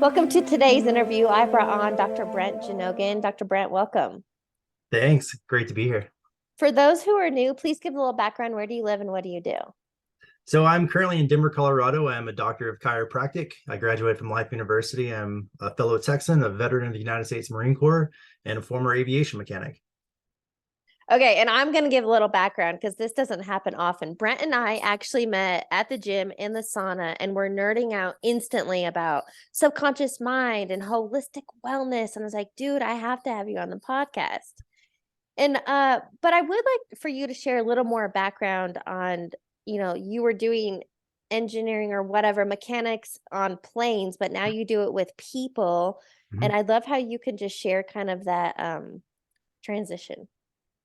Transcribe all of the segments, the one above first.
Welcome to today's interview. I brought on Dr. Brent Jenogan. Dr. Brent, welcome. Thanks. Great to be here. For those who are new, please give a little background. Where do you live and what do you do? So I'm currently in Denver, Colorado. I'm a doctor of chiropractic. I graduated from Life University. I'm a fellow Texan, a veteran of the United States Marine Corps, and a former aviation mechanic. Okay, and I'm going to give a little background because this doesn't happen often. Brent and I actually met at the gym in the sauna and we're nerding out instantly about subconscious mind and holistic wellness. And I was like, dude, I have to have you on the podcast. And but I would like for you to share a little more background on, you were doing engineering or whatever, mechanics on planes, but now you do it with people. And Mhm. I love how you can just share kind of that transition.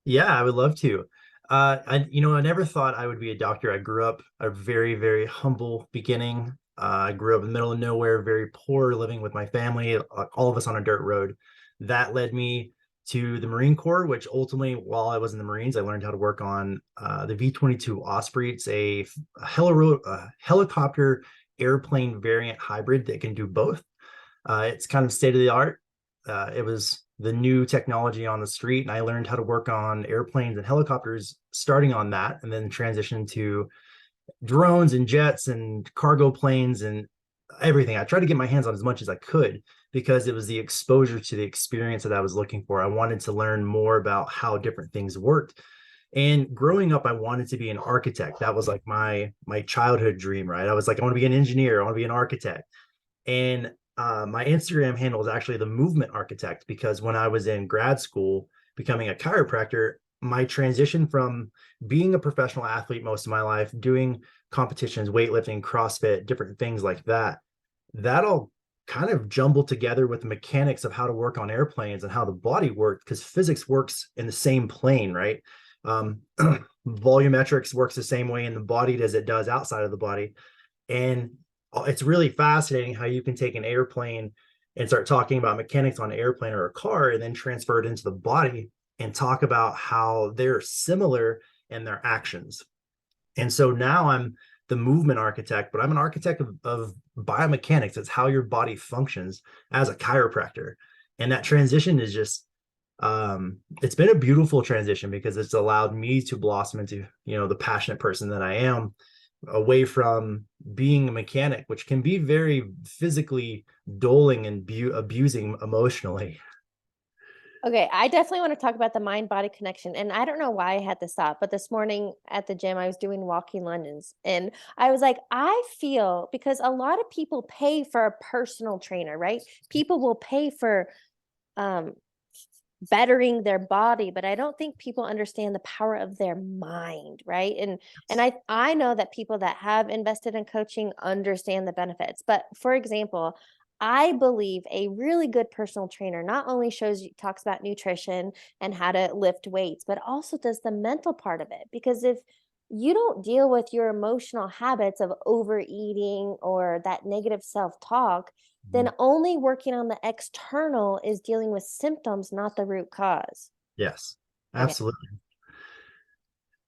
Yeah, I would love to. I never thought I would be a doctor. I grew up a very, very humble beginning. I grew up in the middle of nowhere, very poor, living with my family, all of us on a dirt road. That led me to the Marine Corps, which ultimately, while I was in the Marines, I learned how to work on the V-22 Osprey. It's a helicopter airplane variant hybrid that can do both. It's kind of state of the art. It was the new technology on the street, and I learned how to work on airplanes and helicopters starting on that, and then transitioned to drones and jets and cargo planes and everything. I tried to get my hands on as much as I could because it was the exposure to the experience that I was looking for. I wanted to learn more about how different things worked. And growing up, I wanted to be an architect. That was like my childhood dream, right? I was like, I want to be an engineer, I want to be an architect. And my Instagram handle is actually the movement architect because when I was in grad school becoming a chiropractor, my transition from being a professional athlete most of my life, doing competitions, weightlifting, CrossFit, different things like that, that all kind of jumbled together with the mechanics of how to work on airplanes and how the body worked because physics works in the same plane, right? Um, volumetrics works the same way in the body as it does outside of the body. And it's really fascinating how you can take an airplane and start talking about mechanics on an airplane or a car and then transfer it into the body and talk about how they're similar in their actions. And so now I'm the movement architect, but I'm an architect of biomechanics. It's how your body functions as a chiropractor. And that transition is just it's been a beautiful transition because it's allowed me to blossom into, the passionate person that I am, away from being a mechanic, which can be very physically dulling and abusing emotionally. Okay, I definitely want to talk about the mind body connection. And I don't know why I had to stop, but this morning at the gym, I was doing walking lunges and I was like, I feel because a lot of people pay for a personal trainer, right? People will pay for um bettering their body, but I don't think people understand the power of their mind, right? And I know that people that have invested in coaching understand the benefits. But for example, I believe a really good personal trainer not only shows you talks about nutrition and how to lift weights, but also does the mental part of it. Because if you don't deal with your emotional habits of overeating or that negative self-talk, then only working on the external is dealing with symptoms, not the root cause. Yes, Okay. absolutely.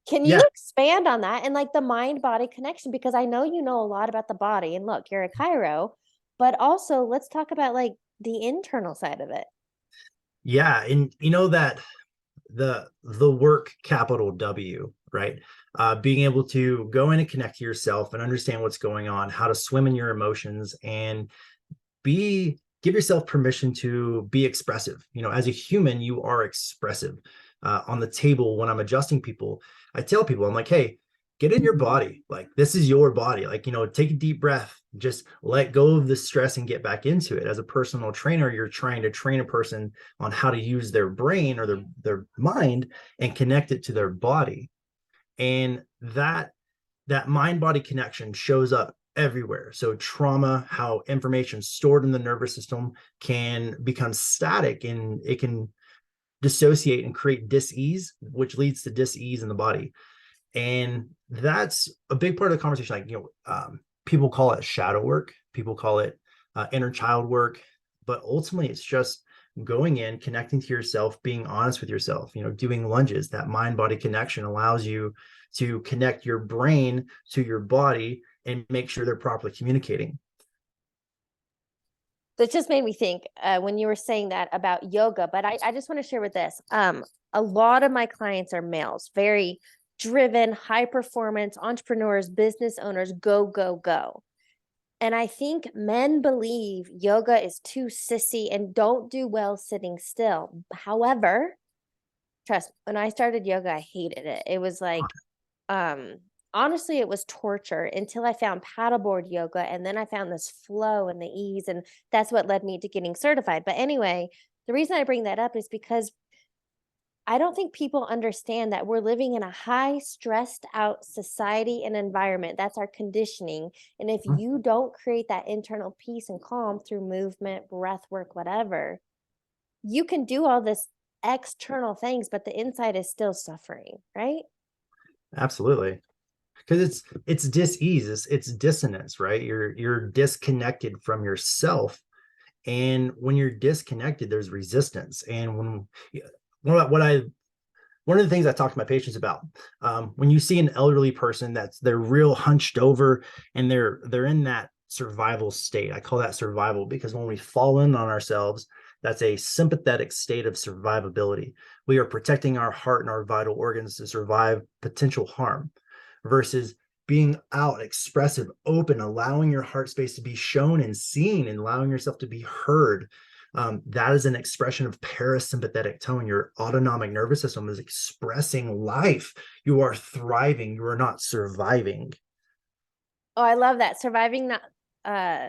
Can Yeah, you expand on that and like the mind body connection? Because I know you know a lot about the body. And look, you're a chiro, but also let's talk about like the internal side of it. yeah, and you know that the work capital W, right? Being able to go in and connect to yourself and understand what's going on, how to swim in your emotions, and give yourself permission to be expressive. As a human, you are expressive. On the table, when I'm adjusting people, I tell people, I'm like, hey, get in your body. Like, this is your body. Like, take a deep breath, just let go of the stress and get back into it. As a personal trainer, you're trying to train a person on how to use their brain or their mind and connect it to their body. And that mind body connection shows up everywhere. So trauma, how information stored in the nervous system can become static and it can dissociate and create dis-ease, which leads to dis-ease in the body. And that's a big part of the conversation. Like, people call it shadow work, people call it inner child work, but ultimately it's just going in, connecting to yourself, being honest with yourself, doing lunges. That mind body connection allows you to connect your brain to your body and make sure they're properly communicating. That just made me think when you were saying that about yoga, but I just want to share with this. A lot of my clients are males, very driven, high performance entrepreneurs, business owners, go, go, go. And I think men believe yoga is too sissy and don't do well sitting still. However, trust, when I started yoga, I hated it. It was like, um, honestly, it was torture until I found paddleboard yoga. And then I found this flow and the ease. And that's what led me to getting certified. But anyway, the reason I bring that up is because I don't think people understand that we're living in a high stressed out society and environment. That's our conditioning. And if Mhm. you don't create that internal peace and calm through movement, breath work, whatever, you can do all this external things, but the inside is still suffering, right? Absolutely. Because it's dis-ease, it's dissonance, right? You're disconnected from yourself. And when you're disconnected, there's resistance. And what I one of the things I talk to my patients about, when you see an elderly person they're real hunched over and they're in that survival state. I call that survival because when we fall in on ourselves, that's a sympathetic state of survivability. We are protecting our heart and our vital organs to survive potential harm versus being out, expressive, open, allowing your heart space to be shown and seen and allowing yourself to be heard. That is an expression of parasympathetic tone. Your autonomic nervous system is expressing life. You are thriving. You are not surviving. Oh, I love that. Surviving, not uh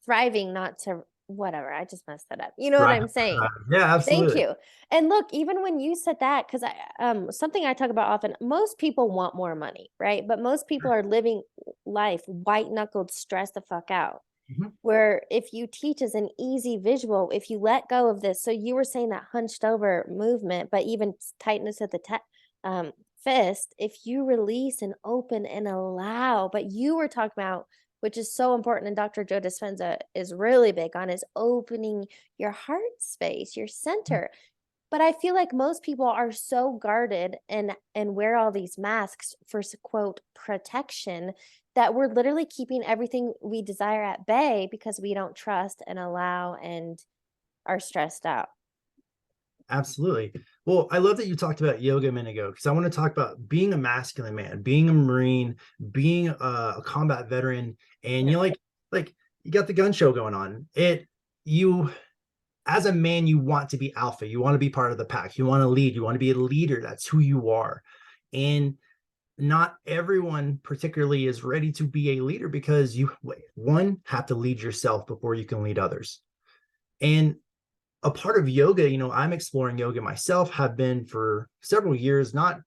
thriving, not to whatever. I just messed that up. You know what Right. I'm saying? Yeah, Thank absolutely. you. And look, even when you said that, because I something I talk about often, most people want more money, right? But most people are living life white knuckled, stressed the fuck out. Mhm. Where if you teach as an easy visual, if you let go of this, so you were saying that hunched over movement, but even tightness at the fist, if you release and open and allow, but you were talking about, which is so important, and Dr. Joe Dispenza is really big on, is opening your heart space, your center. But I feel like most people are so guarded and wear all these masks for quote protection that we're literally keeping everything we desire at bay because we don't trust and allow and are stressed out. Absolutely. Well, I love that you talked about yoga a minute ago because I want to talk about being a masculine man, being a Marine, being a combat veteran, and Yep. like you got the gun show going on. You as a man, you want to be alpha, you want to be part of the pack, you want to lead, you want to be a leader. That's who you are. And not everyone particularly is ready to be a leader because you one have to lead yourself before you can lead others. And a part of yoga, I'm exploring yoga myself, have been for several years, not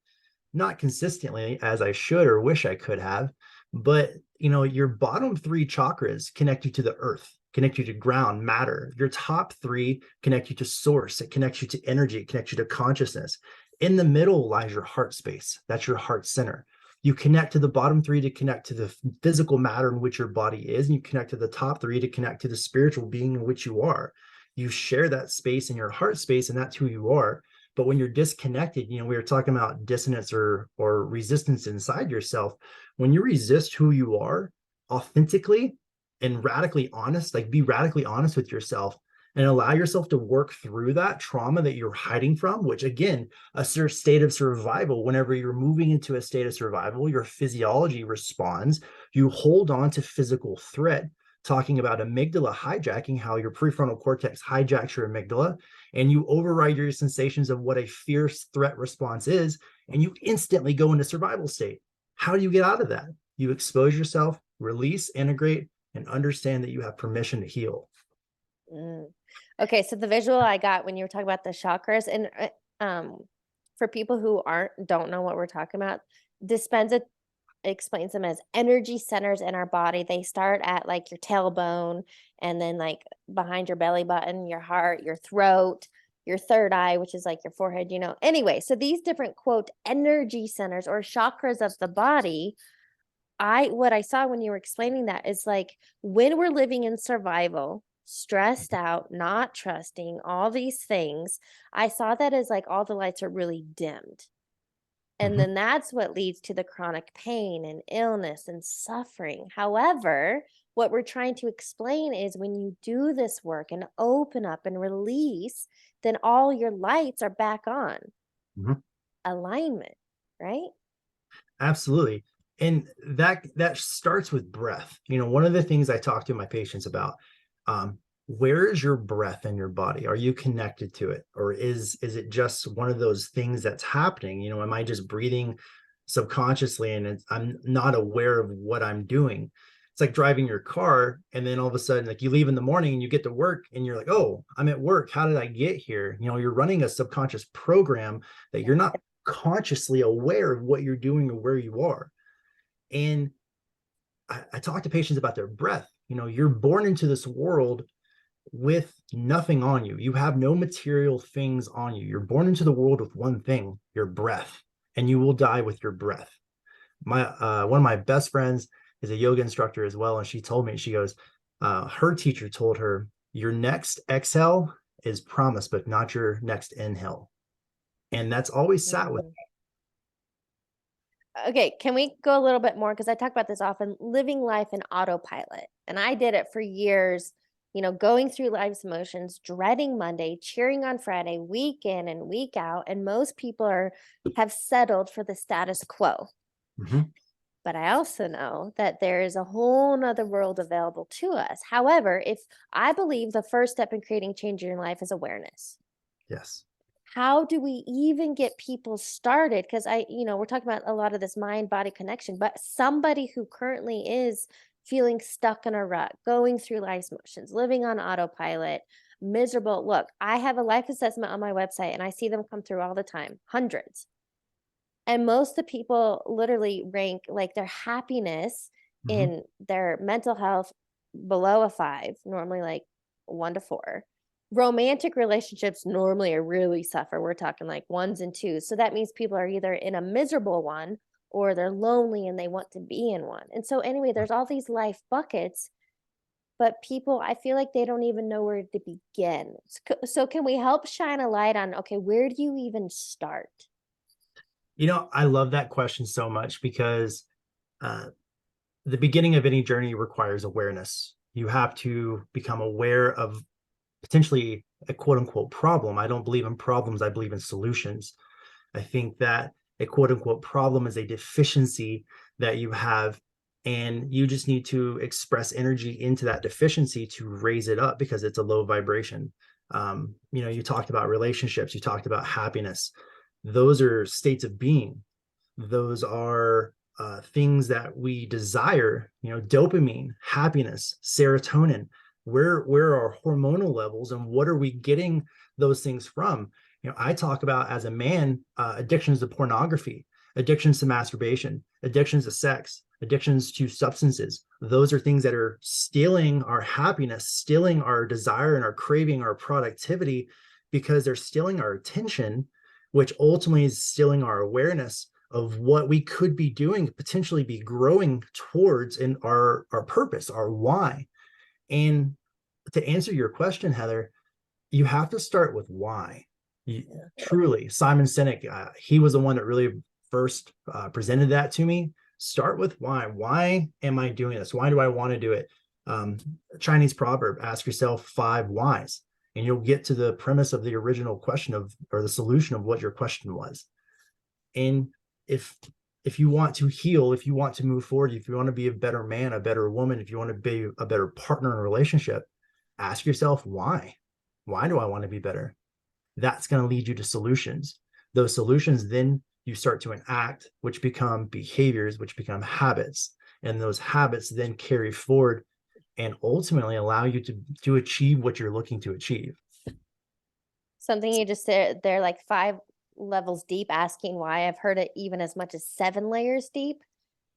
consistently as I should or wish I could have, but your bottom three chakras connect you to the earth, connect you to ground, matter. Your top three connect you to source, it connects you to energy, it connects you to consciousness. In the middle lies your heart space. That's your heart center. You connect to the bottom three to connect to the physical matter in which your body is, and you connect to the top three to connect to the spiritual being in which you are. You share that space in your heart space, and that's who you are. But when you're disconnected, we were talking about dissonance or resistance inside yourself. When you resist who you are authentically and radically honest, like be radically honest with yourself and allow yourself to work through that trauma that you're hiding from, which again, a state of survival. Whenever you're moving into a state of survival, your physiology responds. You hold on to physical threat, talking about amygdala hijacking, how your prefrontal cortex hijacks your amygdala, and you override your sensations of what a fierce threat response is, and you instantly go into survival state. How do you get out of that? You expose yourself, release, integrate, and understand that you have permission to heal. Mm. Okay, so the visual I got when you were talking about the chakras, and for people who don't know what we're talking about, Dispenza explains them as energy centers in our body. They start at like your tailbone and then like behind your belly button, your heart, your throat, your third eye, which is like your forehead, Anyway, so these different quote energy centers or chakras of the body, what I saw when you were explaining that is like when we're living in survival, stressed out, not trusting, all these things, I saw that as like all the lights are really dimmed. And Mhm. then that's what leads to the chronic pain and illness and suffering. However, what we're trying to explain is when you do this work and open up and release, then all your lights are back on. Mhm. Alignment, right? Absolutely. And that starts with breath. One of the things I talk to my patients about, where is your breath in your body? Are you connected to it? Or is it just one of those things that's happening? Am I just breathing subconsciously and I'm not aware of what I'm doing? It's like driving your car and then all of a sudden, like you leave in the morning and you get to work and you're like, oh, I'm at work. How did I get here? You're running a subconscious program that you're not consciously aware of what you're doing or where you are. And I talk to patients about their breath. You're born into this world with nothing on you. You have no material things on you. You're born into the world with one thing, your breath, and you will die with your breath. My one of my best friends is a yoga instructor as well, and she told me, she goes, her teacher told her, your next exhale is promise, but not your next inhale. And that's always sat with Mhm. Okay, can we go a little bit more? Because I talk about this often, living life in autopilot. And I did it for years, going through life's emotions, dreading Monday, cheering on Friday, week in and week out. And most people have settled for the status quo. me. Mhm. But I also know that there is a whole nother world available to us. However, if I believe the first step in creating change in your life is awareness. Yes. How do we even get people started? Because we're talking about a lot of this mind body connection, but somebody who currently is feeling stuck in a rut, going through life's motions, living on autopilot, miserable. Look, I have a life assessment on my website and I see them come through all the time, hundreds. And most of the people literally rank like their happiness Mhm. in their mental health below a 5, normally like 1 to 4. Romantic relationships normally are really suffer. We're talking like 1s and 2s. So that means people are either in a miserable one or they're lonely and they want to be in one. And so anyway, there's all these life buckets, but people, I feel like they don't even know where to begin. So can we help shine a light on, okay, where do you even start? I love that question so much because uh, the beginning of any journey requires awareness. You have to become aware of potentially a quote unquote problem. I don't believe in problems, I believe in solutions. I think that a quote unquote problem is a deficiency that you have, and you just need to express energy into that deficiency to raise it up because it's a low vibration. You talked about relationships, you talked about happiness. Those are states of being. Those are things that we desire. Dopamine, happiness, serotonin. Where are our hormonal levels, and what are we getting those things from? I talk about, as a man, addictions to pornography, addictions to masturbation, addictions to sex, addictions to substances. Those are things that are stealing our happiness, stealing our desire and our craving, our productivity, because they're stealing our attention, which ultimately is stealing our awareness of what we could be doing, potentially be growing towards in our purpose, our why. And to answer your question, Heather, you have to start with why. Truly, Simon Sinek, he was the one that really first presented that to me. Start with why. Why am I doing this? Why do I want to do it? Um, Chinese proverb: ask yourself 5 whys, and you'll get to the premise of the original question of, or the solution of what your question was. And if you want to heal, if you want to move forward, if you want to be a better man, a better woman, if you want to be a better partner in a relationship, ask yourself why. Why do I want to be better? That's going to lead you to solutions. Those solutions, then you start to enact, which become behaviors, which become habits. And those habits then carry forward and ultimately allow you to achieve what you're looking to achieve. Something you just said, they're like 5 levels deep, asking why. I've heard it even as much as 7 layers deep.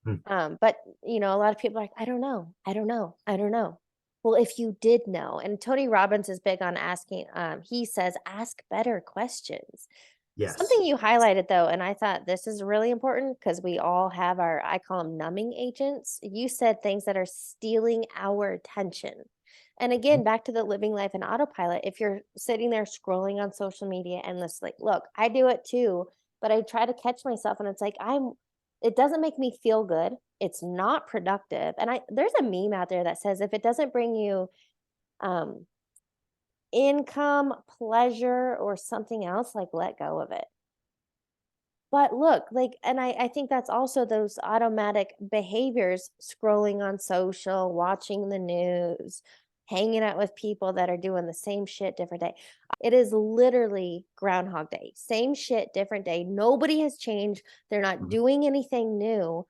Hmm. But a lot of people are like, I don't know, I don't know, I don't know. Well, if you did know, and Tony Robbins is big on asking, he says, ask better questions. Yes. Something you highlighted though, and I thought this is really important because we all have our, I call them numbing agents. You said things that are stealing our attention. And again, back to the living life in autopilot, if you're sitting there scrolling on social media endlessly, look, I do it too. but I try to catch myself and it's like it doesn't make me feel good. It's not productive. And there's a meme out there that says if it doesn't bring you um income, pleasure, or something else, like let go of it. But look, like, and I think that's also those automatic behaviors, scrolling on social, watching the news, hanging out with people that are doing the same shit different day. It is literally Groundhog Day. Same shit, different day. Nobody has changed. They're not Mhm. doing anything new,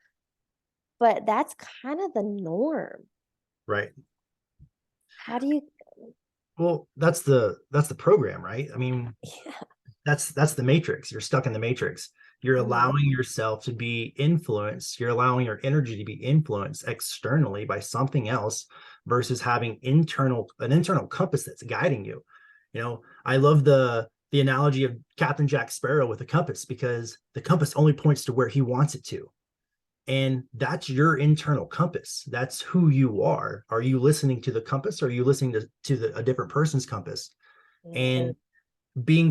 but that's kind of the norm. Right. How do you Well, that's the program, right? I mean, yeah. that's the matrix. You're stuck in the matrix. You're Mhm. allowing yourself to be influenced. You're allowing your energy to be influenced externally by something else versus having an internal compass that's guiding you. I love the analogy of Captain Jack Sparrow with a compass, because the compass only points to where he wants it to. And that's your internal compass. That's who you are. Are you listening to the compass, or are you listening to a different person's compass? Mhm. And being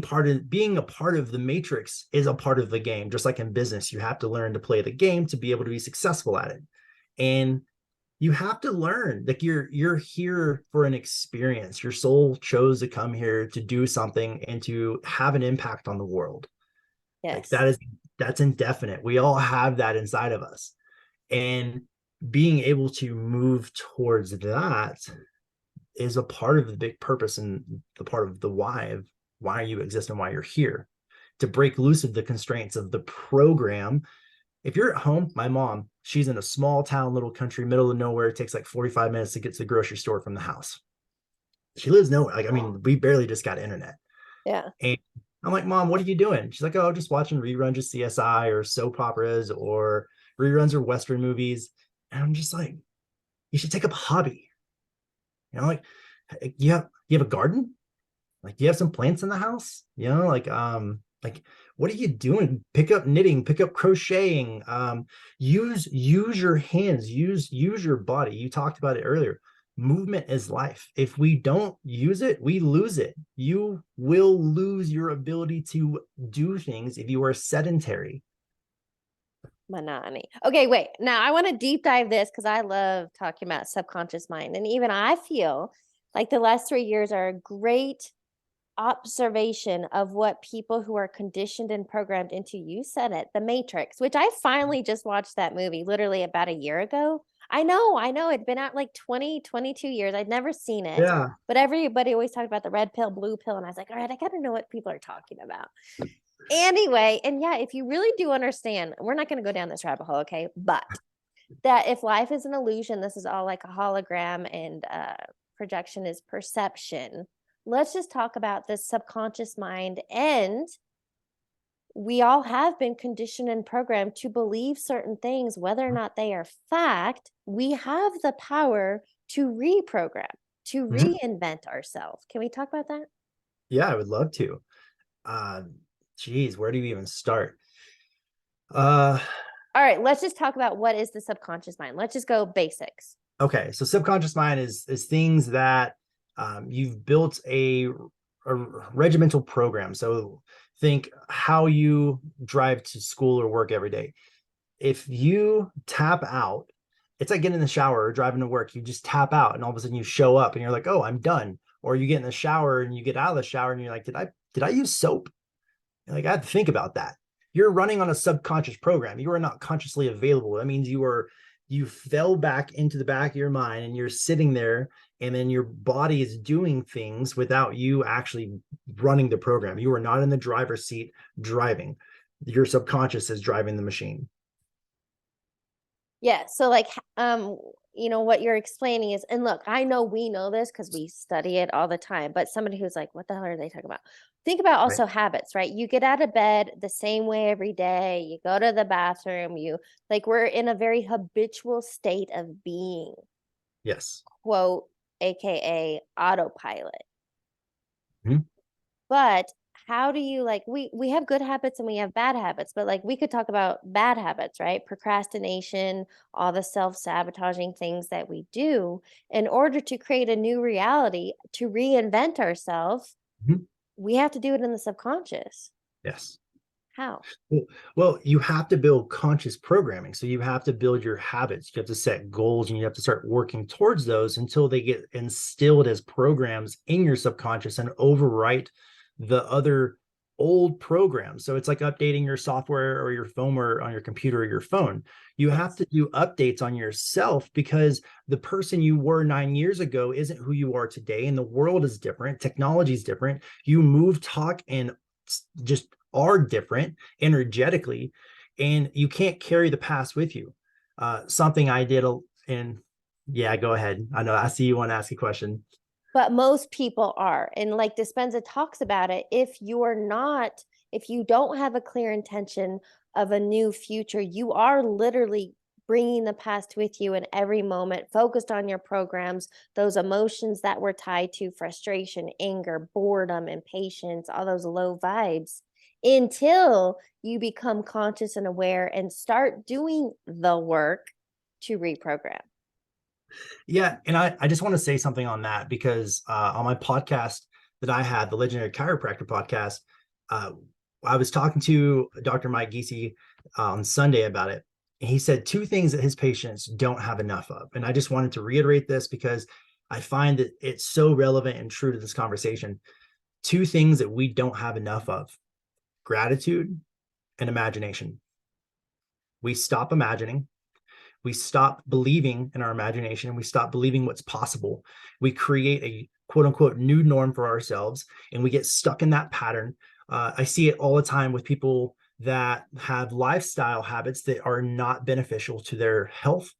a part of the matrix is a part of the game. Just like in business, you have to learn to play the game to be able to be successful at it. And you have to learn, like, you're here for an experience. Your soul chose to come here to do something and to have an impact on the world. Like, Yes. that's indefinite. We all have that inside of us. And being able to move towards that is a part of the big purpose, and the part of the why you exist and why you're here, to break loose of the constraints of the program. If you're at home, my mom, she's in a small town, little country, middle of nowhere. It takes like 45 minutes to get to the grocery store from the house. She lives nowhere. Like, I mean, we barely just got internet. Yeah. And I'm like, Mom, what are you doing? She's like, oh, just watching reruns of CSI or soap operas or reruns of Western movies. And I'm just like, you should take up a hobby. Like, you have a garden? Like, do you have some plants in the house? Like, what are you doing? Pick up knitting, pick up crocheting. Use your hands, use your body. You talked about it earlier. Movement is life. If we don't use it, we lose it. You will lose your ability to do things if you are sedentary. Monotony. Okay, wait. Now I want to deep dive this because I love talking about subconscious mind. And even I feel like the last 3 years are a great observation of what people who are conditioned and programmed into, you said it, the Matrix, which I finally just watched that movie literally about a year ago. I know it'd been out like 20, 22 years. I'd never seen it, Yeah. but everybody always talked about the red pill, blue pill. And I was like, all right, I got to know what people are talking about. Anyway, and yeah, if you really do understand, we're not going to go down this rabbit hole, okay? But that if life is an illusion, this is all like a hologram, and projection is perception. Let's just talk about this subconscious mind. And we all have been conditioned and programmed to believe certain things, whether or not they are fact. We have the power to reprogram, to Mhm. reinvent ourselves. Can we talk about that? Yeah, I would love to. Uh, Geez, where do you even start? Uh, All right, let's just talk about what is the subconscious mind. Let's just go basics. okay, so subconscious mind is things that you've built a regimental program. So think how you drive to school or work every day. If you tap out, it's like getting in the shower or driving to work. You just tap out, and all of a sudden you show up, and you're like, "Oh, I'm done." Or you get in the shower and you get out of the shower, and you're like, "Did I use soap?" Like, I have to think about that. You're running on a subconscious program. You are not consciously available. That means you fell back into the back of your mind, and you're sitting there, and then your body is doing things without you actually running the program. You are not in the driver's seat driving. Your subconscious is driving the machine. Yeah. So like what you're explaining is, and look, I know we know this because we study it all the time, but somebody who's like, what the hell are they talking about? Think about Right. also habits, right? You get out of bed the same way every day, you go to the bathroom, we're in a very habitual state of being, Yes. quote, AKA autopilot. Mhm. But how do you like we have good habits and we have bad habits, but like we could talk about bad habits, right? Procrastination, all the self-sabotaging things that we do in order to create a new reality, to reinvent ourselves, Mhm. we have to do it in the subconscious. Yes. How? Well, well, you have to build conscious programming. So you have to build your habits. You have to set goals and you have to start working towards those until they get instilled as programs in your subconscious and overwrite the other old programs. So it's like updating your software or your firmware on your computer or your phone. You have Yes. to do updates on yourself because the person you were 9 years ago isn't who you are today. And the world is different. Technology is different. You move, talk, and just are different energetically, and you can't carry the past with you. Something I did, and yeah, go ahead. I know I see you want to ask a question. But most people are. And like Dispenza talks about it, if you don't have a clear intention of a new future, you are literally bringing the past with you in every moment, focused on your programs, those emotions that were tied to frustration, anger, boredom, impatience, all those low vibes, until you become conscious and aware and start doing the work to reprogram. Yeah, and I just want to say something on that because on my podcast that I had, the Legendary Chiropractor podcast, uh, I was talking to Dr. Mike Giese on Sunday about it. And he said two things that his patients don't have enough of. And I just wanted to reiterate this because I find that it's so relevant and true to this conversation. Two things that we don't have enough of: gratitude and imagination. We stop imagining, we stop believing in our imagination, and we stop believing what's possible. We create a quote unquote new norm for ourselves and we get stuck in that pattern. I see it all the time with people that have lifestyle habits that are not beneficial to their health,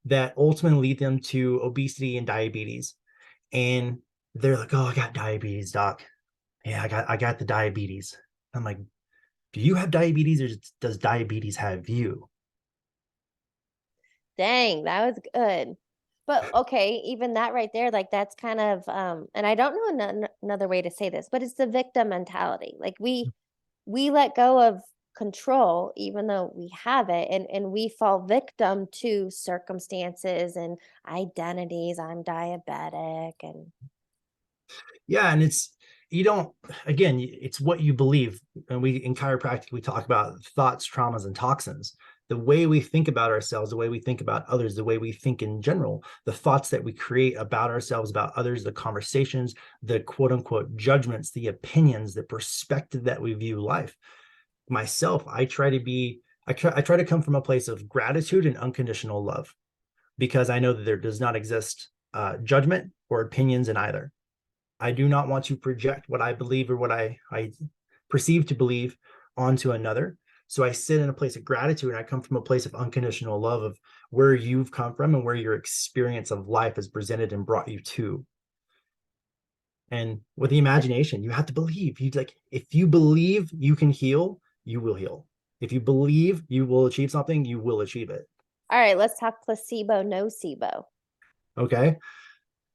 that ultimately lead them to obesity and diabetes. And they're like, "Oh, I got diabetes, doc. Yeah, I got the diabetes." I'm like, "Do you have diabetes, or does diabetes have you?" Dang, that was good. But okay, even that right there, like that's kind of and I don't know another way to say this, but it's the victim mentality. Like we let go of control even though we have it, and we fall victim to circumstances and identities. I'm diabetic and Yeah, and it's, you don't, again, it's what you believe. And we in chiropractic we talk about thoughts, traumas, and toxins. The way we think about ourselves, the way we think about others, the way we think in general, the thoughts that we create about ourselves, about others, the conversations, the quote unquote judgments, the opinions, the perspective that we view life. Myself, I try to come from a place of gratitude and unconditional love, because I know that there does not exist judgment or opinions in either. I do not want to project what I believe or what I perceive to believe onto another. So I sit in a place of gratitude and I come from a place of unconditional love of where you've come from and where your experience of life has presented and brought you to. And with the imagination, you have to believe. You like, if you believe you can heal, you will heal. If you believe you will achieve something, you will achieve it. all right, let's talk placebo nocebo. Okay.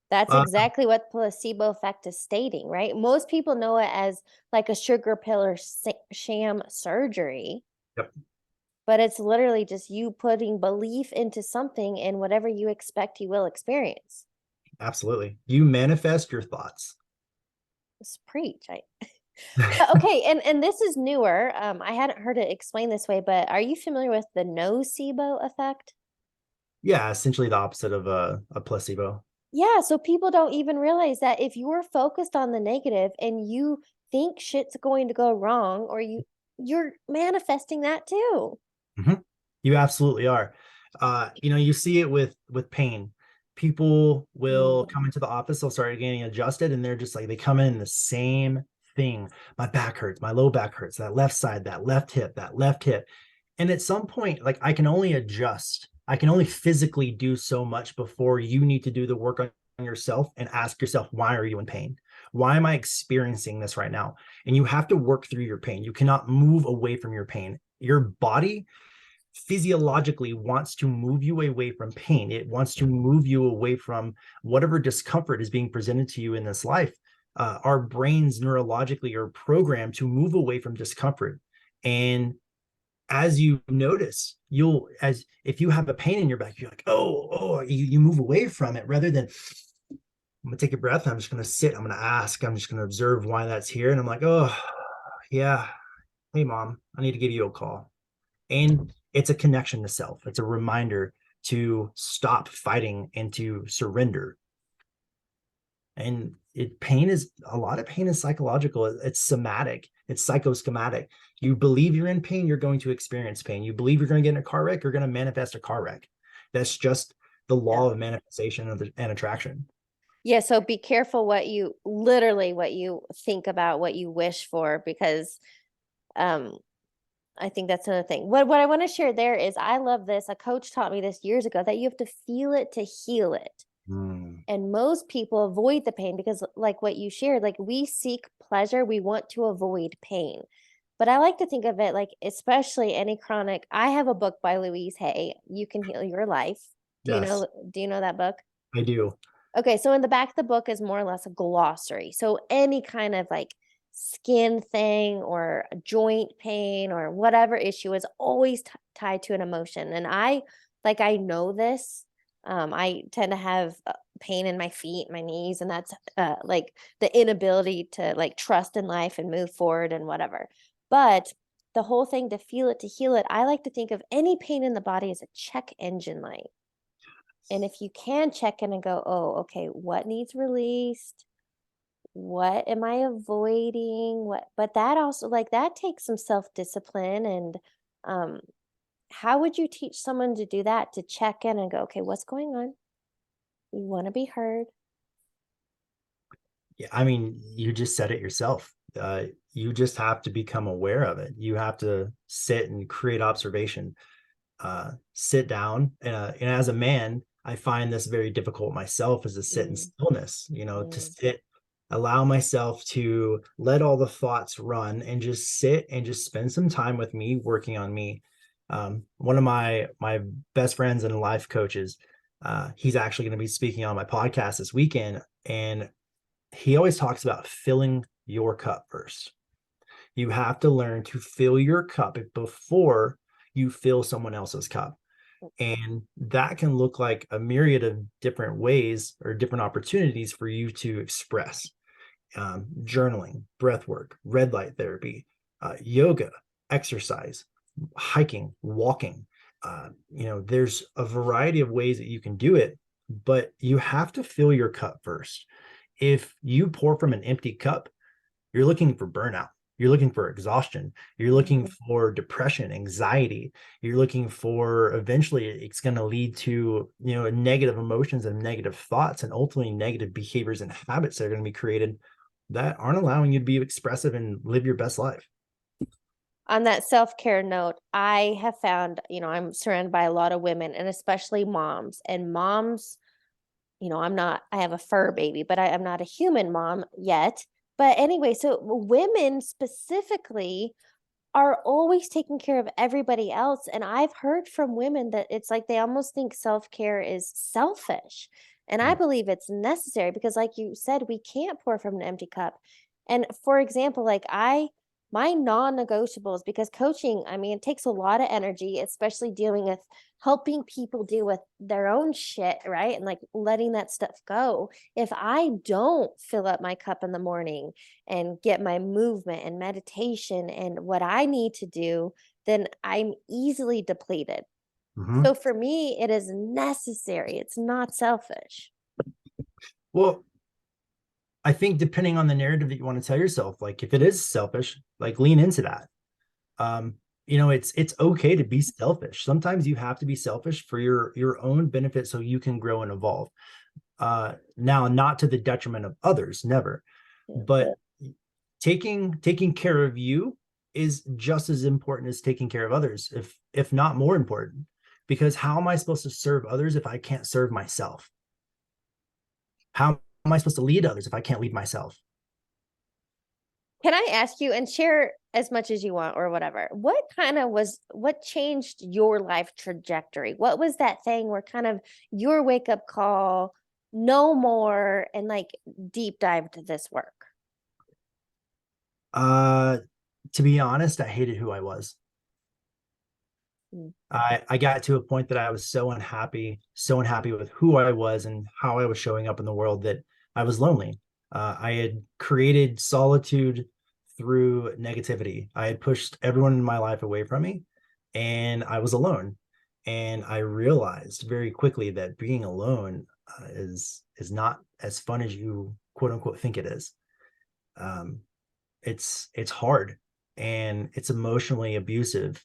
That's Uh, exactly what placebo effect is stating, right? Most people know it as like a sugar pill or sham surgery, yep, but it's literally just you putting belief into something, and whatever you expect, you will experience. absolutely. You manifest your thoughts. Just preach. But okay, and this is newer. I hadn't heard it explained this way, but are you familiar with the nocebo effect? Yeah, essentially the opposite of a placebo. Yeah, so people don't even realize that if you're focused on the negative and you think shit's going to go wrong, or you're manifesting that too. Mhm. You absolutely are. You see it with pain. People will come Mm. into the office, they'll start getting adjusted, and they're just like, they come in the same thing. My back hurts, my low back hurts, that left side, that left hip, that left hip. And at some point, like, I can only adjust. I can only physically do so much before you need to do the work on yourself and ask yourself, why are you in pain? Why am I experiencing this right now? And you have to work through your pain. You cannot move away from your pain. Your body physiologically wants to move you away from pain. It wants to move you away from whatever discomfort is being presented to you in this life. Our brains neurologically are programmed to move away from discomfort. And as you notice, you'll, as if you have a pain in your back, you're like, you move away from it rather than, I'm gonna take a breath. I'm just gonna sit. I'm gonna ask. I'm just gonna observe why that's here. And I'm like, oh, yeah, hey mom, I need to give you a call. And it's a connection to self. It's a reminder to stop fighting and to surrender. And pain is a lot of pain is psychological. It's somatic. It's psychosomatic. You believe you're in pain, you're going to experience pain. You believe you're going to get in a car wreck, you're going to manifest a car wreck. That's just the Yeah. law of manifestation and attraction. Yeah, so be careful what you literally what you think about, what you wish for, because um I think that's another thing. What I want to share there is I love this. A coach taught me this years ago that you have to feel it to heal it. Mm, And most people avoid the pain because, like what you shared, like we seek pleasure, we want to avoid pain. But I like to think of it like, especially any chronic. I have a book by Louise Hay, You Can Heal Your Life. yes, Do you know that book? I do. Okay, so in the back of the book is more or less a glossary. So any kind of like skin thing or a joint pain or whatever issue is always tied to an emotion. And I know this. I tend to have pain in my feet, my knees, and that's like the inability to like trust in life and move forward and whatever. But the whole thing to feel it, to heal it, I like to think of any pain in the body as a check engine light. And if you can check in and go, oh, okay, what needs released? What am I avoiding? But that also, like, that takes some self-discipline. And um, how would you teach someone to do that? To check in and go, okay, what's going on? You want to be heard. Yeah, I mean, you just said it yourself. You just have to become aware of it. You have to sit and create observation. Sit down. And as a man, I find this very difficult myself, is to sit in Mm, stillness, to mm, sit, allow myself to let all the thoughts run and just sit and just spend some time with me, working on me. One of my best friends and life coaches, he's actually going to be speaking on my podcast this weekend. And he always talks about filling your cup first. You have to learn to fill your cup before you fill someone else's cup. And that can look like a myriad of different ways or different opportunities for you to express. Journaling, breath work, red light therapy, yoga, exercise, hiking, walking. There's a variety of ways that you can do it, but you have to fill your cup first. If you pour from an empty cup, you're looking for burnout. You're looking for exhaustion. You're looking mhm. for depression, anxiety. You're looking for, eventually it's going to lead to, negative emotions and negative thoughts, and ultimately negative behaviors and habits that are going to be created that aren't allowing you to be expressive and live your best life. On that self-care note, I have found, I'm surrounded by a lot of women and especially moms. And moms, I have a fur baby, but I'm not a human mom yet. But anyway, so women specifically are always taking care of everybody else. And I've heard from women that it's like they almost think self-care is selfish. And I Mm. believe it's necessary because, like you said, we can't pour from an empty cup. And for example, my non-negotiables, because coaching, I mean, it takes a lot of energy, especially dealing with helping people deal with their own shit, right? And like letting that stuff go. If I don't fill up my cup in the morning and get my movement and meditation and what I need to do, then I'm easily depleted. Mm-hmm. So for me, it is necessary. It's not selfish. Well, I think depending on the narrative that you want to tell yourself, like if it is selfish, like lean into that. um it's okay to be selfish. Sometimes you have to be selfish for your own benefit so you can grow and evolve. Now, not to the detriment of others, never, Yeah. but taking care of you is just as important as taking care of others, if not more important. Because how am I supposed to serve others if I can't serve myself? How am I supposed to lead others if I can't lead myself? Can I ask you, and share as much as you want or whatever, what changed your life trajectory? What was that thing where kind of your wake up call, no more, and like deep dive to this work? uh to be honest, I hated who I was. Mm, I got to a point that I was so unhappy with who I was and how I was showing up in the world, that I was lonely. I had created solitude through negativity. I had pushed everyone in my life away from me, and I was alone. And I realized very quickly that being alone is not as fun as you quote unquote think it is. Um, it's hard, and it's emotionally abusive,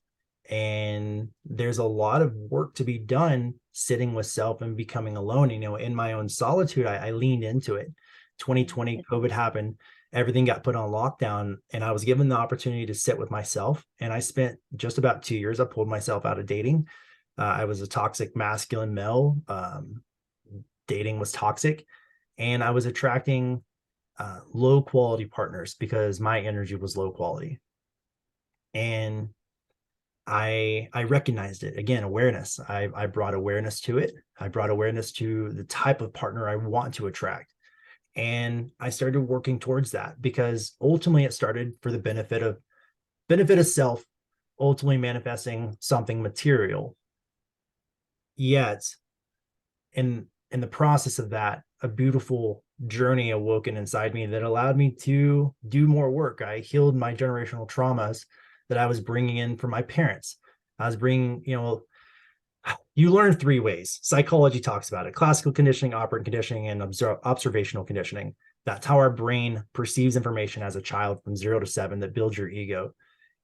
and there's a lot of work to be done sitting with self and becoming alone. In my own solitude, I leaned into it. 2020 COVID happened, everything got put on lockdown, and I was given the opportunity to sit with myself, and I spent just about 2 years. I pulled myself out of dating. I was a toxic masculine male. Dating was toxic, and I was attracting low quality partners because my energy was low quality. And I recognized it. Again, awareness. I brought awareness to it. I brought awareness to the type of partner I want to attract. And I started working towards that, because ultimately it started for the benefit of self, ultimately manifesting something material. Yet in the process of that, a beautiful journey awoken inside me that allowed me to do more work. I healed my generational traumas that I was bringing in from my parents. I was bringing, you learn three ways. Psychology talks about it: classical conditioning, operant conditioning, and observational conditioning. That's how our brain perceives information as a child from 0 to 7, that builds your ego.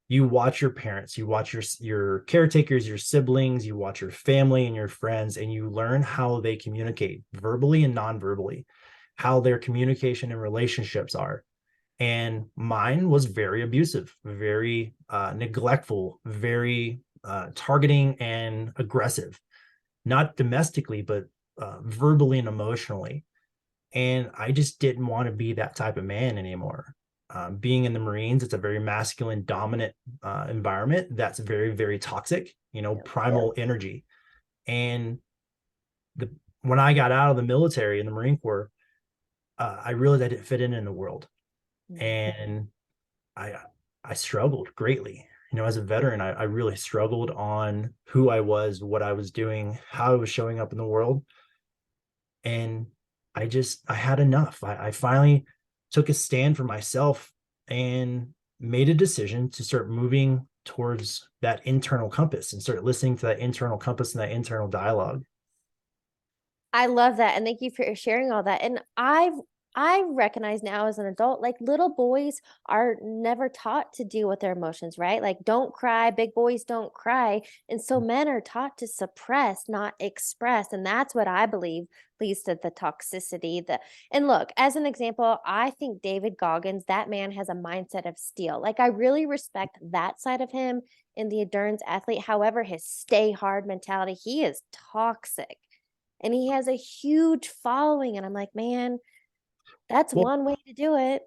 You watch your parents, you watch your caretakers, your siblings, you watch your family and your friends, and you learn how they communicate verbally and non-verbally, how their communication and relationships are. And mine was very abusive, very neglectful, very targeting and aggressive, not domestically, but verbally and emotionally. And I just didn't want to be that type of man anymore. Being in the Marines, it's a very masculine, dominant environment that's very, very toxic, Yeah. primal energy. And the when I got out of the military in the Marine Corps, I realized I didn't fit in the world, Mhm. and I I struggled greatly. As a veteran, I really struggled on who I was, what I was doing, how I was showing up in the world. And I had enough. I finally took a stand for myself and made a decision to start moving towards that internal compass and start listening to that internal compass and that internal dialogue. I love that, and thank you for sharing all that. And I recognize now as an adult, like little boys are never taught to deal with their emotions, right? Like, don't cry, big boys don't cry. And so men are taught to suppress, not express. And that's what I believe leads to the toxicity. And look, as an example, I think David Goggins, that man has a mindset of steel. Like, I really respect that side of him in the endurance athlete. However, his stay hard mentality, he is toxic and he has a huge following. And I'm like, man, that's Well, one way to do it.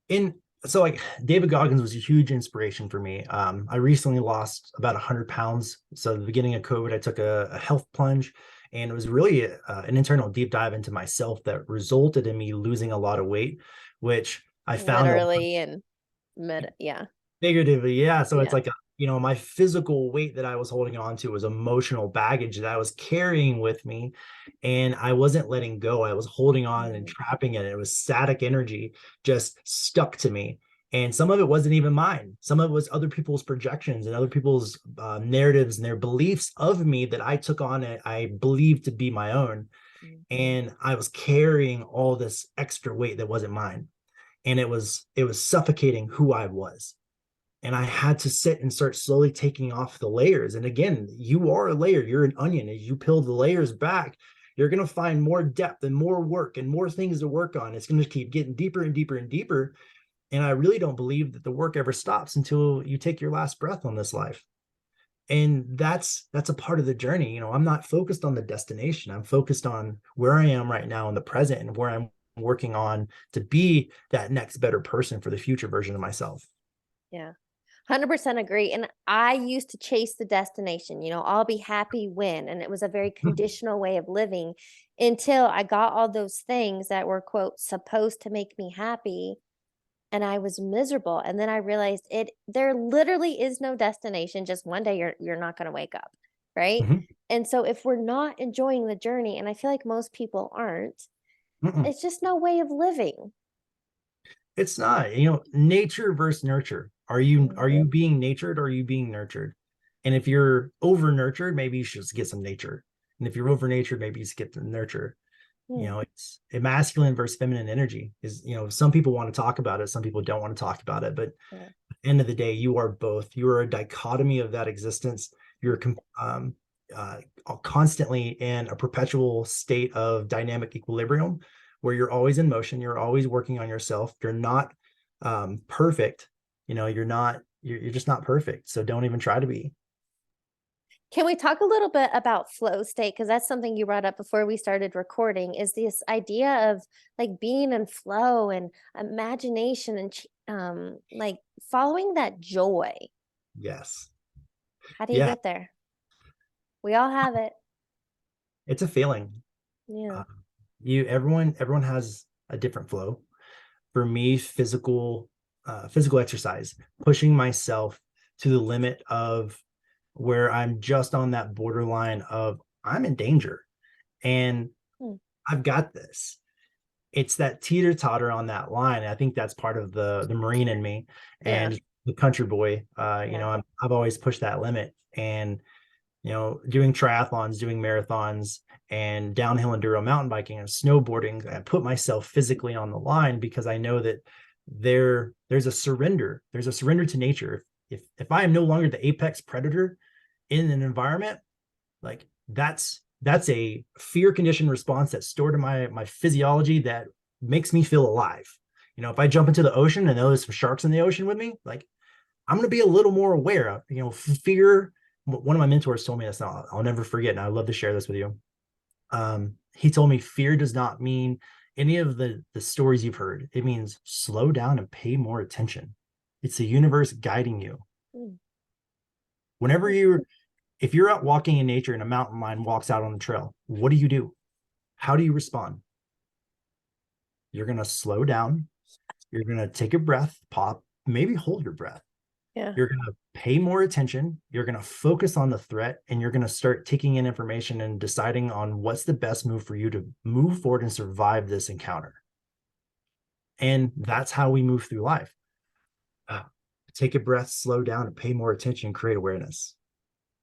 in so like David Goggins was a huge inspiration for me. I recently lost about 100 pounds. So at the beginning of COVID, I took a health plunge, and it was really an internal deep dive into myself that resulted in me losing a lot of weight, which I found that Literally and yeah. figuratively, yeah. So it's Yeah. like my physical weight that I was holding on to was emotional baggage that I was carrying with me, and I wasn't letting go. I was holding on and Mhm. trapping it. It was static energy just stuck to me. And some of it wasn't even mine. Some of it was other people's projections and other people's narratives and their beliefs of me that I took on it. I believed to be my own. Mhm. And I was carrying all this extra weight that wasn't mine. And it was suffocating who I was, and I had to sit and start slowly taking off the layers. And again, you are a layer, you're an onion. As you peel the layers back, you're going to find more depth and more work and more things to work on. It's going to keep getting deeper and deeper and deeper. And I really don't believe that the work ever stops until you take your last breath on this life. And that's a part of the journey. I'm not focused on the destination. I'm focused on where I am right now in the present, and where I'm working on to be that next better person for the future version of myself. Yeah. 100% agree. And I used to chase the destination, I'll be happy when. And it was a very conditional way of living until I got all those things that were, quote, supposed to make me happy. And I was miserable. And then I realized there literally is no destination. Just one day you're not going to wake up. Right. Mhm. And so if we're not enjoying the journey, and I feel like most people aren't, Mm-mm. it's just no way of living. It's not, nature versus nurture. Are you being natured or are you being nurtured? And if you're over nurtured, maybe you should just get some nature. And if you're over natured, maybe you just get the nurture. Mm-hmm. It's a masculine versus feminine energy is, some people want to talk about it, some people don't want to talk about it, but Yeah. at the end of the day, you are both. You are a dichotomy of that existence. You're uh, constantly in a perpetual state of dynamic equilibrium where you're always in motion, you're always working on yourself. You're not perfect. You're just not perfect, so don't even try to be. Can we talk a little bit about flow state? Because that's something you brought up before we started recording, is this idea of like being in flow and imagination and like following that joy. Yes. How do you Yeah, get there? We all have it. it's a feeling. Yeah. uh, everyone has a different flow. For me, physical exercise, pushing myself to the limit of where I'm just on that borderline of I'm in danger and Mm. I've got this. It's that teeter totter on that line. I think that's part of the Marine in me Yeah. and the country boy. Yeah. I've always pushed that limit, and doing triathlons, doing marathons, and downhill enduro mountain biking and snowboarding, I put myself physically on the line because I know that there's a surrender. There's a surrender to nature. If I am no longer the apex predator in an environment, like that's a fear conditioned response that's stored in my physiology that makes me feel alive. If I jump into the ocean and there's some sharks in the ocean with me, like I'm going to be a little more aware of, fear. One of my mentors told me this, and I'll never forget, and I'd love to share this with you. He told me fear does not mean any of the stories you've heard. It means slow down and pay more attention. It's the universe guiding you. Mm. Whenever if you're out walking in nature and a mountain lion walks out on the trail, what do? How do you respond? You're going to slow down. You're going to take a breath, pop, maybe hold your breath. Yeah. You're going to pay more attention. You're going to focus on the threat, and you're going to start taking in information and deciding on what's the best move for you to move forward and survive this encounter. And that's how we move through life. Uh, Take a breath, slow down, and pay more attention, create awareness.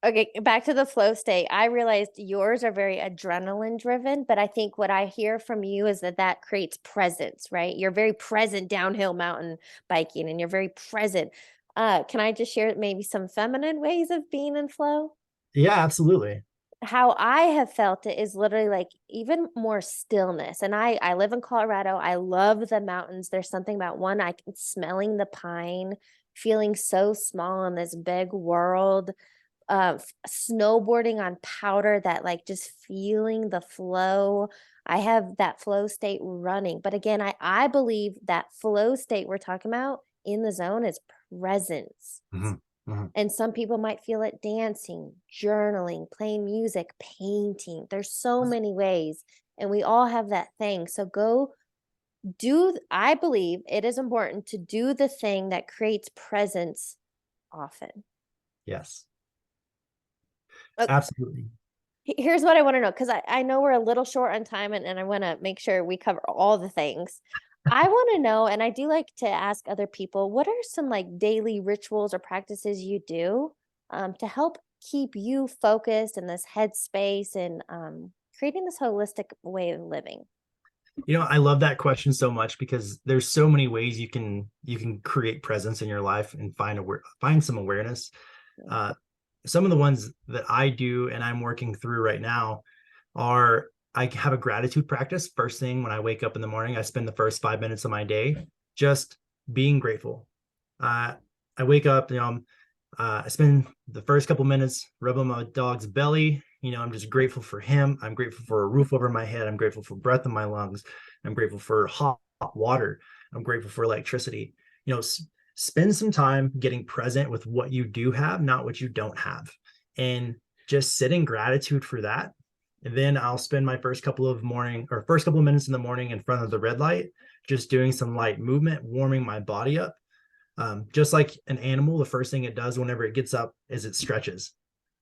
Okay, back to the flow state. I realized yours are very adrenaline driven, but I think what I hear from you is that that creates presence, right? You're very present downhill mountain biking and you're very present. Can I just share maybe some feminine ways of being in flow? Yeah, absolutely. How I have felt it is literally like even more stillness. And I live in Colorado. I love the mountains. There's something about one, I can smelling the pine, feeling so small in this big world, snowboarding on powder, that like just feeling the flow. I have that flow state running. But again, I believe that flow state we're talking about in the zone is presence. Mm-hmm. Mm-hmm. And some people might feel it dancing, journaling, playing music, painting. There's so many ways, and we all have that thing. So go do, I believe it is important to do the thing that creates presence often. Yes, Uh, absolutely. Here's what I want to know, because I know we're a little short on time, and I want to make sure we cover all the things. I want to know, and I do like to ask other people, what are some like daily rituals or practices you do to help keep you focused in this headspace and creating this holistic way of living? I love that question so much because there's so many ways you can create presence in your life and find some awareness. Yeah. Uh, some of the ones that I do and I'm working through right now are I have a gratitude practice. First thing when I wake up in the morning, I spend the first 5 minutes of my day just being grateful. Uh, I wake up, I spend the first couple minutes rubbing my dog's belly. I'm just grateful for him. I'm grateful for a roof over my head. I'm grateful for breath in my lungs. I'm grateful for hot water. I'm grateful for electricity. Spend some time getting present with what you do have, not what you don't have. And just sit in gratitude for that. And then I'll spend my first couple of minutes in the morning in front of the red light, just doing some light movement, warming my body up. Just like an animal, the first thing it does whenever it gets up is it stretches.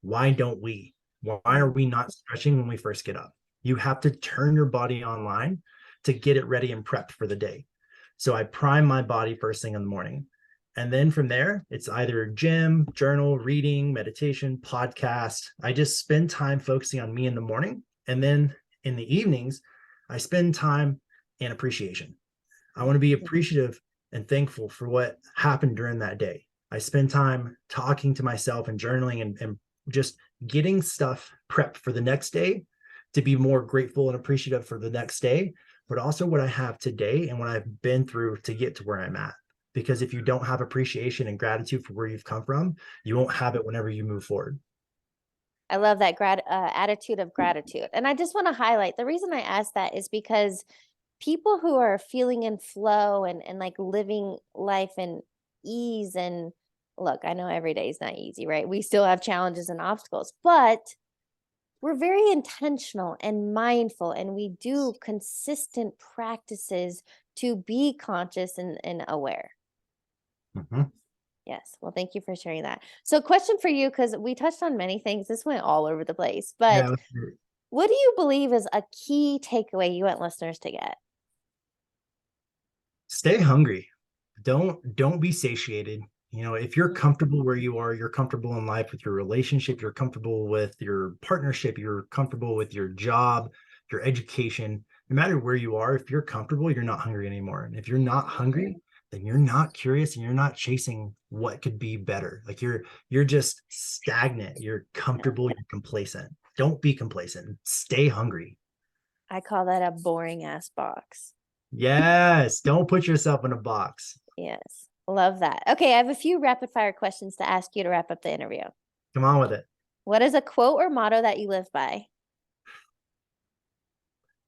Why don't we? Why are Mm. we not stretching when we first get up? You have to turn your body online to get it ready and prepped for the day. So I prime my body first thing in the morning. And then from there, it's either gym, journal, reading, meditation, podcast. I just spend time focusing on me in the morning. And then in the evenings, I spend time in appreciation. I want to be appreciative and thankful for what happened during that day. I spend time talking to myself and journaling and just getting stuff prepped for the next day to be more grateful and appreciative for the next day, but also what I have today and what I've been through to get to where I'm at. Because if you don't have appreciation and gratitude for where you've come from, you won't have it whenever you move forward. I love that attitude of gratitude. And I just want to highlight the reason I asked that is because people who are feeling in flow and like living life in ease and look, I know every day is not easy, right? We still have challenges and obstacles, but we're very intentional and mindful and we do consistent practices to be conscious and aware. Mm-hmm. Yes. Well, thank you for sharing that. So, question for you, because we touched on many things. This went all over the place, but Yeah. what do you believe is a key takeaway you want listeners to get? Stay hungry. Don't be satiated. If you're Mhm. comfortable where you are, you're comfortable in life with your relationship, you're comfortable with your partnership, you're comfortable with your job, your education, no matter where you are, if you're comfortable, you're not hungry anymore. And if you're not hungry, then you're not curious and you're not chasing what could be better. Like you're just stagnant, you're comfortable, you're complacent. Don't be complacent. Stay hungry. I call that a boring ass box. Yes, don't put yourself in a box. Yes. Love that. Okay, I have a few rapid fire questions to ask you to wrap up the interview. Come on with it. What is a quote or motto that you live by?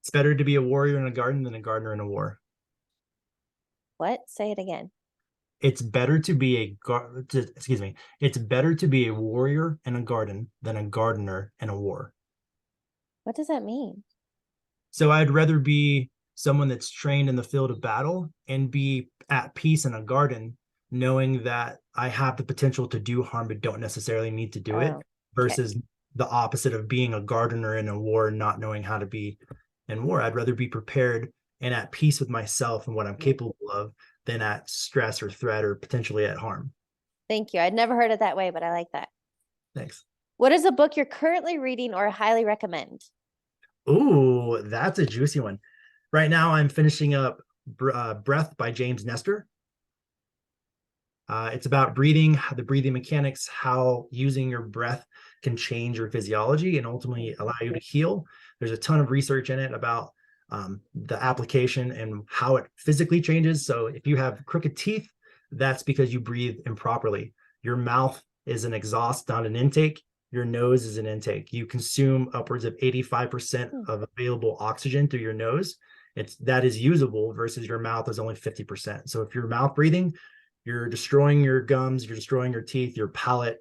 It's better to be a warrior in a garden than a gardener in a war. What? Say it again. It's better to be excuse me. It's better to be a warrior in a garden than a gardener in a war. What does that mean? So I'd rather be someone that's trained in the field of battle and be at peace in a garden, knowing that I have the potential to do harm but don't necessarily need to do it, Oh, okay. versus the opposite of being a gardener in a war, not knowing how to be in war. I'd rather be prepared and at peace with myself and what I'm capable of than at stress or threat or potentially at harm. Thank you. I'd never heard it that way, but I like that. Thanks. What is a book you're currently reading or highly recommend? Ooh, that's a juicy one. Right now, I'm finishing up Breath by James Nestor. It's about breathing, the breathing mechanics, how using your breath can change your physiology and ultimately allow you to heal. There's a ton of research in it about the application and how it physically changes. So if you have crooked teeth, that's because you breathe improperly. Your mouth is an exhaust, not an intake. Your nose is an intake. You consume upwards of 85% Hmm. of available oxygen through your nose. That is usable versus your mouth is only 50%. So if you're mouth breathing, you're destroying your gums, you're destroying your teeth, your palate,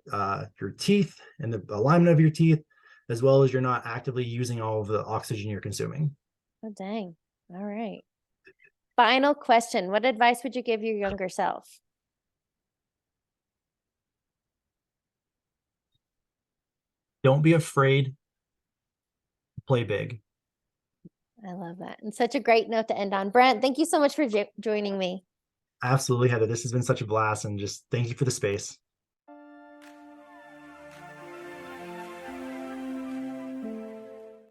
your teeth, and the alignment of your teeth, as well as you're not actively using all of the oxygen you're consuming. Oh, dang. All right. Final question. What advice would you give your younger self? Don't be afraid to play big. I love that. And such a great note to end on. Brent, thank you so much for joining me. Absolutely, Heather. This has been such a blast, and just thank you for the space.